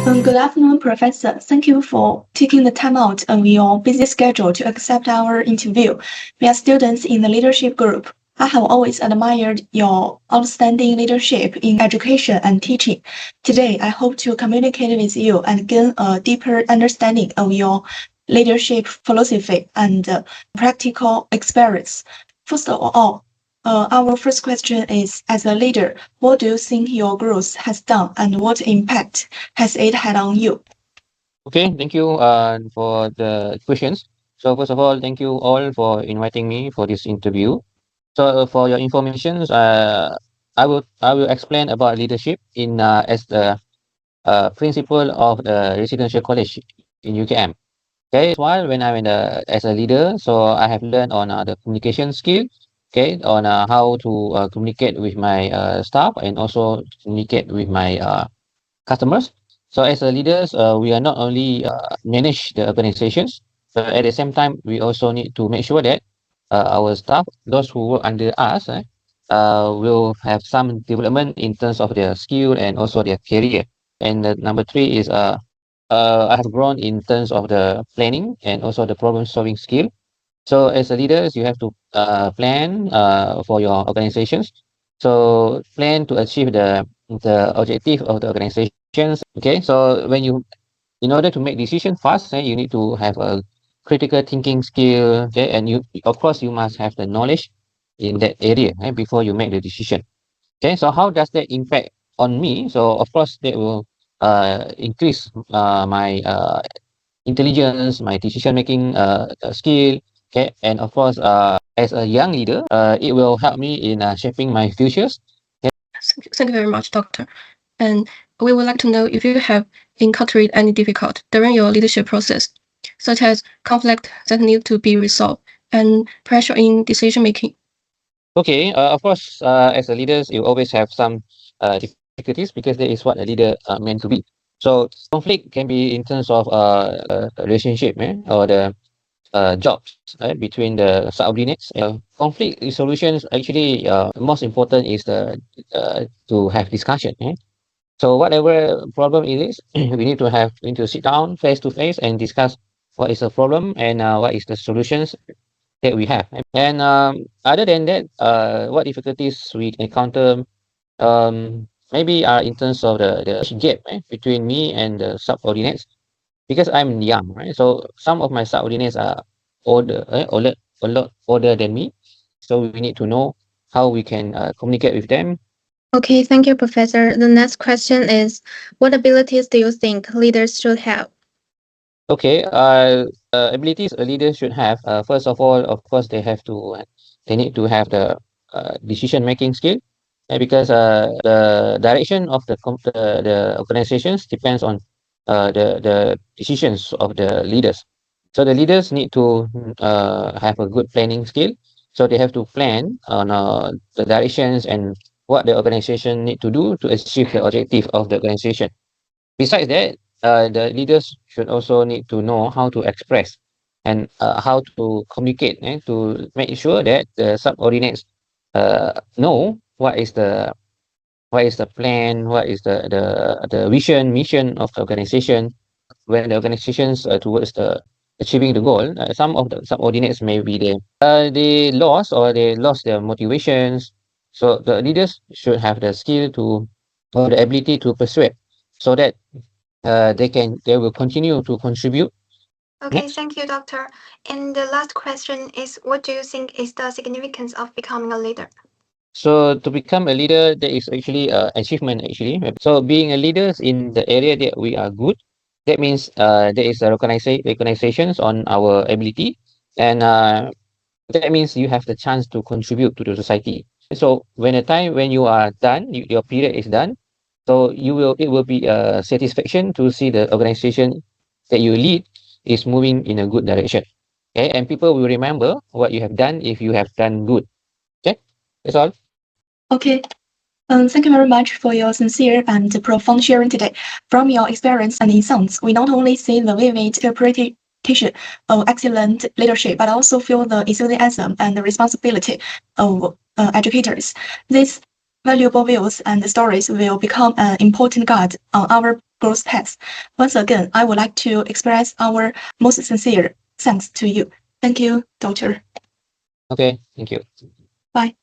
Good afternoon, Professor. Thank you for taking the time out of your busy schedule to accept our interview. We are students in the leadership group. I have always admired your outstanding leadership in education and teaching. Today, I hope to communicate with you and gain a deeper understanding of your leadership philosophy and practical experience. First of all, our first question is, as a leader, what do you think your growth has done and what impact has it had on you? Okay, thank you for the questions. So first of all, thank you all for inviting me for this interview. So for your information, I will explain about leadership in as the principal of the residential college in UKM. Okay, while when I'm in as a leader, so I have learned on the communication skill. Okay, on how to communicate with my staff and also communicate with my customers. So as a leaders, we are not only manage the organizations, but at the same time, we also need to make sure that our staff, those who work under us, will have some development in terms of their skill and also their career. And number three is I have grown in terms of the planning and also the problem solving skill. So as a leaders, you have to plan for your organizations. So plan to achieve the objective of the organizations. Okay, so in order to make decision fast, you need to have a critical thinking skill. Okay, and you of course you must have the knowledge in that area before you make the decision. Okay, so how does that impact on me? So of course that will increase my intelligence, my decision making skill. Okay, and of course, as a young leader, it will help me in shaping my futures. Thank you very much, Doctor. And we would like to know if you have encountered any difficulty during your leadership process, such as conflict that need to be resolved and pressure in decision making. Okay, of course, as a leaders, you always have some difficulties because that is what a leader meant to be. So conflict can be in terms of a relationship or the jobs between the subordinates. Conflict resolutions actually most important is the to have discussion. So whatever problem it is, we need to sit down face to face and discuss what is the problem and what is the solutions that we have. And other than that, what difficulties we encounter maybe in terms of the age gap between me and the subordinates because I'm young, right? So some of my subordinates are a lot older than me. So we need to know how we can communicate with them. Okay, thank you, Professor. The next question is, what abilities do you think leaders should have? Okay, abilities a leader should have. First of all, of course, they need to have the decision making skill, because the direction of the organizations depends on the decisions of the leaders. So the leaders need to have a good planning skill. So they have to plan on the directions and what the organization need to do to achieve the objective of the organization. Besides that, the leaders should also need to know how to express and how to communicate to make sure that the subordinates know what is the plan, what is the vision, mission of the organization. When the organizations towards the achieving the goal, some of the subordinates maybe they lost their motivations. So the leaders should have the skill to or the ability to persuade, so that they will continue to contribute. Okay, Next. thank you, Doctor. And the last question is, what do you think is the significance of becoming a leader? So to become a leader, there is actually achievement actually. So being a leader in the area that we are good, that means there is a recognitions on our ability, and that means you have the chance to contribute to the society. So when you are done, your period is done, so it will be a satisfaction to see the organization that you lead is moving in a good direction. Okay, and people will remember what you have done if you have done good. Okay, that's all. Okay. Thank you very much for your sincere and profound sharing today. From your experience and insights, we not only see the vivid interpretation of excellent leadership, but also feel the enthusiasm and the responsibility of educators. These valuable views and stories will become an important guide on our growth path. Once again, I would like to express our most sincere thanks to you. Thank you, Doctor. Okay, thank you. Bye.